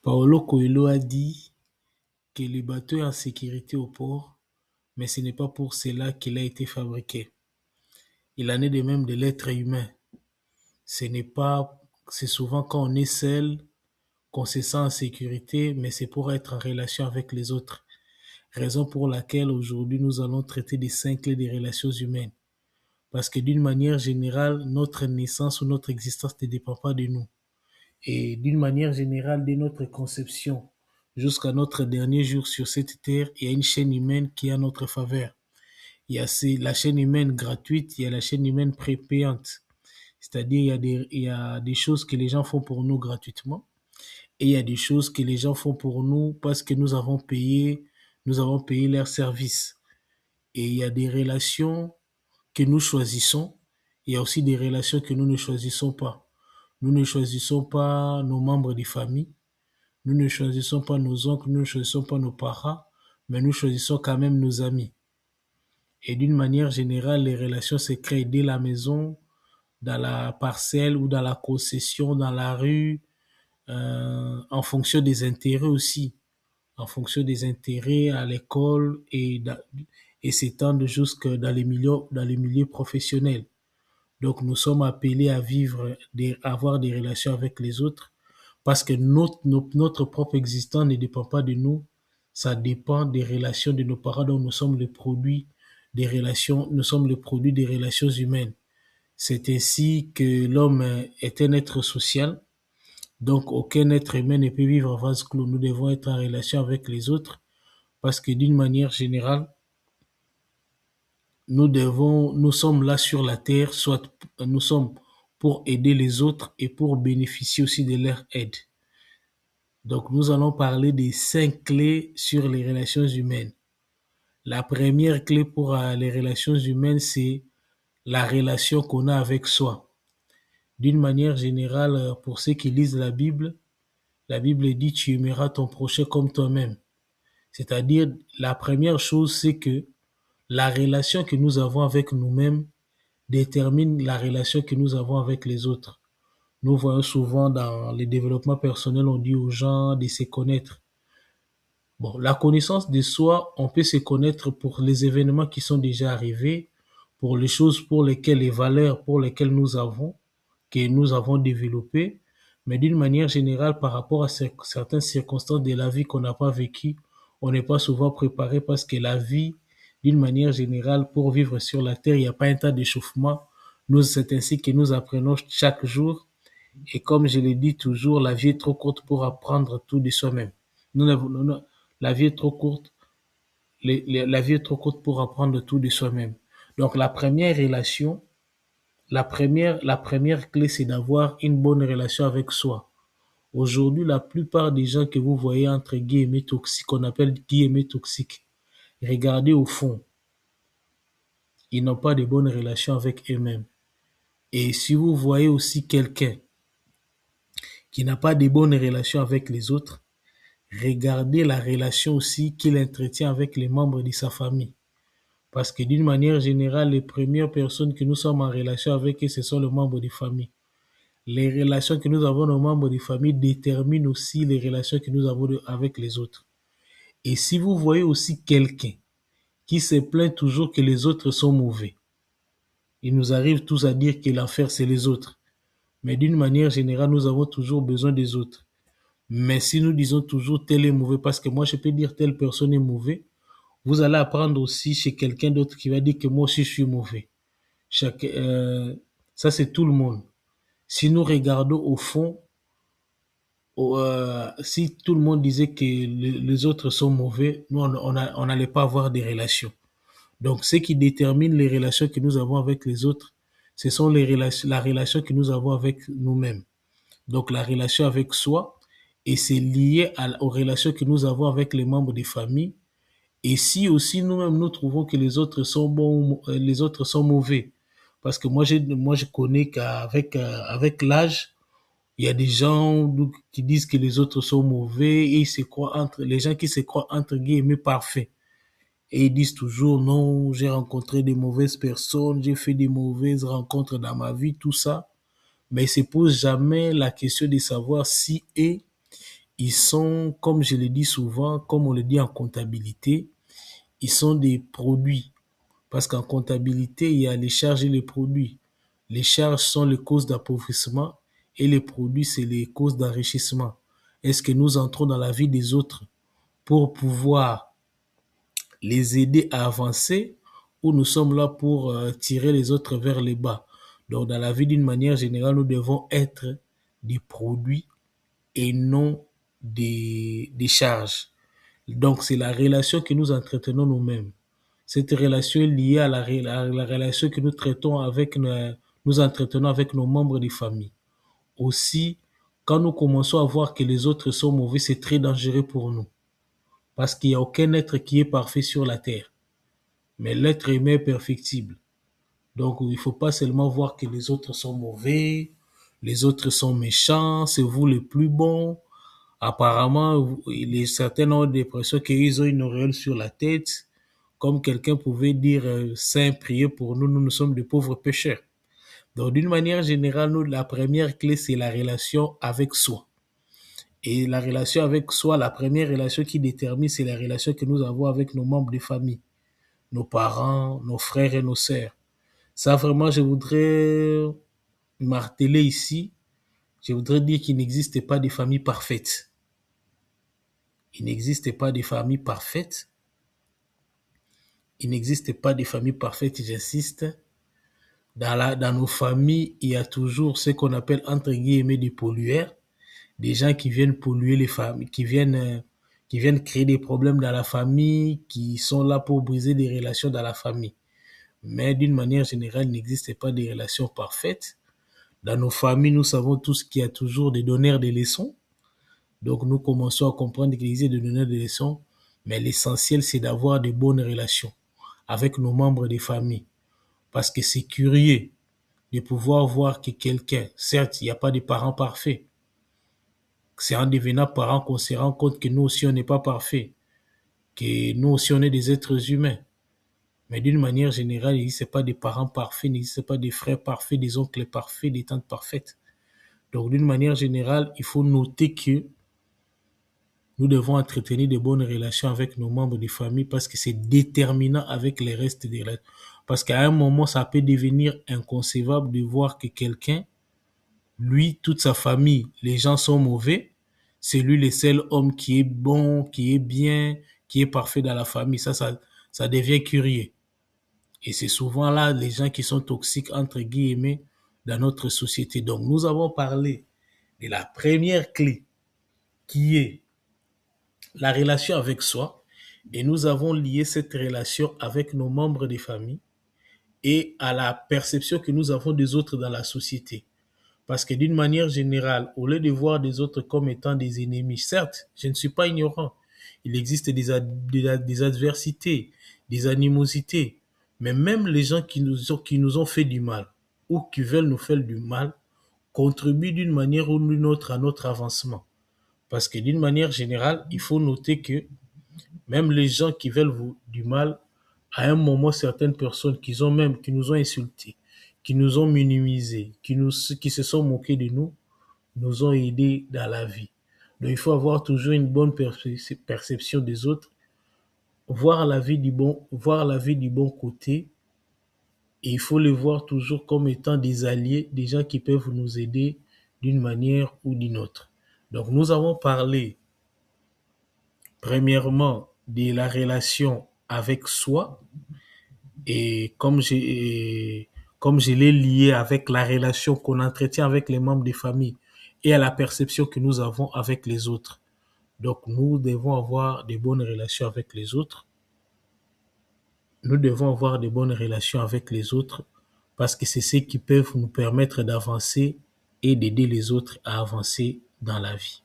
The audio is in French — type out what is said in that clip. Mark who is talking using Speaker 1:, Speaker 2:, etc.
Speaker 1: Paolo Coelho a dit que le bateau est en sécurité au port, mais ce n'est pas pour cela qu'il a été fabriqué. Il en est de même de l'être humain. Ce n'est pas, c'est souvent quand on est seul qu'on se sent en sécurité, mais c'est pour être en relation avec les autres. Raison pour laquelle aujourd'hui nous allons traiter des 5 clés des relations humaines. Parce que d'une manière générale, notre naissance ou notre existence ne dépend pas de nous. Et d'une manière générale, dès notre conception jusqu'à notre dernier jour sur cette terre, il y a une chaîne humaine qui est à notre faveur. Il y a la chaîne humaine gratuite, il y a la chaîne humaine prépayante. C'est-à-dire, il y a des choses que les gens font pour nous gratuitement et il y a des choses que les gens font pour nous parce que nous avons payé leurs services. Et il y a des relations que nous choisissons. Il y a aussi des relations que nous ne choisissons pas. Nous ne choisissons pas nos membres de famille. Nous ne choisissons pas nos oncles, nous ne choisissons pas nos parents, mais nous choisissons quand même nos amis. Et d'une manière générale, les relations se créent dès la maison, dans la parcelle ou dans la concession, dans la rue, en fonction des intérêts aussi, en fonction des intérêts à l'école et s'étendent jusque dans les milieux professionnels. Donc nous sommes appelés à vivre, à avoir des relations avec les autres parce que notre propre existence ne dépend pas de nous, ça dépend des relations de nos parents dont nous sommes le produit des relations, nous sommes le produit des relations humaines. C'est ainsi que l'homme est un être social, donc aucun être humain ne peut vivre en vase clos. Nous devons être en relation avec les autres parce que d'une manière générale, nous sommes là sur la terre, soit nous sommes pour aider les autres et pour bénéficier aussi de leur aide. Donc, nous allons parler des 5 clés sur les relations humaines. La première clé pour les relations humaines, c'est la relation qu'on a avec soi. D'une manière générale, pour ceux qui lisent la Bible dit tu aimeras ton prochain comme toi-même. C'est-à-dire, la première chose, c'est que la relation que nous avons avec nous-mêmes détermine la relation que nous avons avec les autres. Nous voyons souvent dans les développements personnels, on dit aux gens de se connaître. Bon, la connaissance de soi, on peut se connaître pour les événements qui sont déjà arrivés, pour les choses pour lesquelles, les valeurs pour lesquelles que nous avons développées, mais d'une manière générale, par rapport à certaines circonstances de la vie qu'on n'a pas vécues, on n'est pas souvent préparé parce que la vie, d'une manière générale, pour vivre sur la terre, il n'y a pas un tas d'échauffement. C'est ainsi que nous apprenons chaque jour. Et comme je le dis toujours, la vie est trop courte pour apprendre tout de soi-même. La vie est trop courte. La vie est trop courte pour apprendre tout de soi-même. Donc la première clé, c'est d'avoir une bonne relation avec soi. Aujourd'hui, la plupart des gens que vous voyez entre guillemets toxiques, qu'on appelle guillemets toxiques, regardez au fond, ils n'ont pas de bonnes relations avec eux-mêmes. Et si vous voyez aussi quelqu'un qui n'a pas de bonnes relations avec les autres, regardez la relation aussi qu'il entretient avec les membres de sa famille. Parce que d'une manière générale, les premières personnes que nous sommes en relation avec eux, ce sont les membres de famille. Les relations que nous avons aux membres de famille déterminent aussi les relations que nous avons avec les autres. Et si vous voyez aussi quelqu'un qui se plaint toujours que les autres sont mauvais, il nous arrive tous à dire que l'affaire c'est les autres. Mais d'une manière générale, nous avons toujours besoin des autres. Mais si nous disons toujours tel est mauvais, parce que moi je peux dire telle personne est mauvais, vous allez apprendre aussi chez quelqu'un d'autre qui va dire que moi aussi je suis mauvais. Chaque, ça c'est tout le monde. Si nous regardons au fond, si tout le monde disait que les autres sont mauvais, nous on n'allait pas avoir des relations. Donc ce qui détermine les relations que nous avons avec les autres, ce sont la relation que nous avons avec nous-mêmes. Donc la relation avec soi, et c'est lié aux relations que nous avons avec les membres des familles. Et si aussi nous-mêmes nous trouvons que les autres sont bons, les autres sont mauvais, parce que moi je connais avec l'âge, il y a des gens qui disent que les autres sont mauvais et les gens qui se croient entre guillemets parfaits. Et ils disent toujours non, j'ai rencontré des mauvaises personnes, j'ai fait des mauvaises rencontres dans ma vie, tout ça. Mais ils se posent jamais la question de savoir si ils sont, comme je le dis souvent, comme on le dit en comptabilité, ils sont des produits. Parce qu'en comptabilité, il y a les charges et les produits. Les charges sont les causes d'appauvrissement et les produits, c'est les causes d'enrichissement. Est-ce que nous entrons dans la vie des autres pour pouvoir les aider à avancer ou nous sommes là pour tirer les autres vers les bas? Donc, dans la vie d'une manière générale, nous devons être des produits et non des charges. Donc, c'est la relation que nous entretenons nous-mêmes. Cette relation est liée à la relation que nous traitons avec nous entretenons avec nos membres de famille. Aussi, quand nous commençons à voir que les autres sont mauvais, c'est très dangereux pour nous. Parce qu'il n'y a aucun être qui est parfait sur la terre. Mais l'être humain est perfectible. Donc, il ne faut pas seulement voir que les autres sont mauvais, les autres sont méchants, c'est vous les plus bons. Apparemment, certains ont l'impression qu'ils ont une auréole sur la tête. Comme quelqu'un pouvait dire, Saint, priez pour nous, nous sommes de pauvres pécheurs. Donc, d'une manière générale, nous, la première clé, c'est la relation avec soi. Et la relation avec soi, la première relation qui détermine, c'est la relation que nous avons avec nos membres de famille, nos parents, nos frères et nos sœurs. Ça, vraiment, je voudrais marteler ici. Je voudrais dire qu'il n'existe pas de famille parfaite. Il n'existe pas de famille parfaite. Il n'existe pas de famille parfaite, j'insiste. Dans nos familles, il y a toujours ce qu'on appelle entre guillemets des pollueurs, des gens qui viennent polluer les familles, qui viennent créer des problèmes dans la famille, qui sont là pour briser des relations dans la famille. Mais d'une manière générale, il n'existe pas de relations parfaites. Dans nos familles, nous savons tous qu'il y a toujours des donneurs de leçons. Donc nous commençons à comprendre qu'il existe des donneurs de leçons, mais l'essentiel, c'est d'avoir de bonnes relations avec nos membres de famille. Parce que c'est curieux de pouvoir voir que quelqu'un, certes, il n'y a pas de parents parfaits. C'est en devenant parents qu'on se rend compte que nous aussi, on n'est pas parfaits, que nous aussi, on est des êtres humains. Mais d'une manière générale, il n'existe pas de parents parfaits, il n'existe pas de frères parfaits, des oncles parfaits, des tantes parfaites. Donc, d'une manière générale, il faut noter que nous devons entretenir de bonnes relations avec nos membres de famille parce que c'est déterminant avec les restes des relations. Parce qu'à un moment, ça peut devenir inconcevable de voir que quelqu'un, lui, toute sa famille, les gens sont mauvais. C'est lui le seul homme qui est bon, qui est bien, qui est parfait dans la famille. Ça devient curieux. Et c'est souvent là les gens qui sont toxiques, entre guillemets, dans notre société. Donc, nous avons parlé de la première clé qui est la relation avec soi. Et nous avons lié cette relation avec nos membres des familles et à la perception que nous avons des autres dans la société. Parce que d'une manière générale, au lieu de voir des autres comme étant des ennemis, certes, je ne suis pas ignorant. Il existe des adversités, des animosités. Mais même les gens qui nous ont fait du mal ou qui veulent nous faire du mal contribuent d'une manière ou d'une autre à notre avancement. Parce que d'une manière générale, il faut noter que même les gens qui veulent vous du mal, à un moment, certaines personnes qui nous ont insultés, qui nous ont minimisés, qui se sont moqués de nous, nous ont aidés dans la vie. Donc, il faut avoir toujours une bonne perception des autres, voir la vie du bon côté, et il faut les voir toujours comme étant des alliés, des gens qui peuvent nous aider d'une manière ou d'une autre. Donc, nous avons parlé, premièrement, de la relation avec soi, et comme je l'ai lié avec la relation qu'on entretient avec les membres des familles et à la perception que nous avons avec les autres. Donc, nous devons avoir de bonnes relations avec les autres. Nous devons avoir de bonnes relations avec les autres parce que c'est ce qui peut nous permettre d'avancer et d'aider les autres à avancer dans la vie.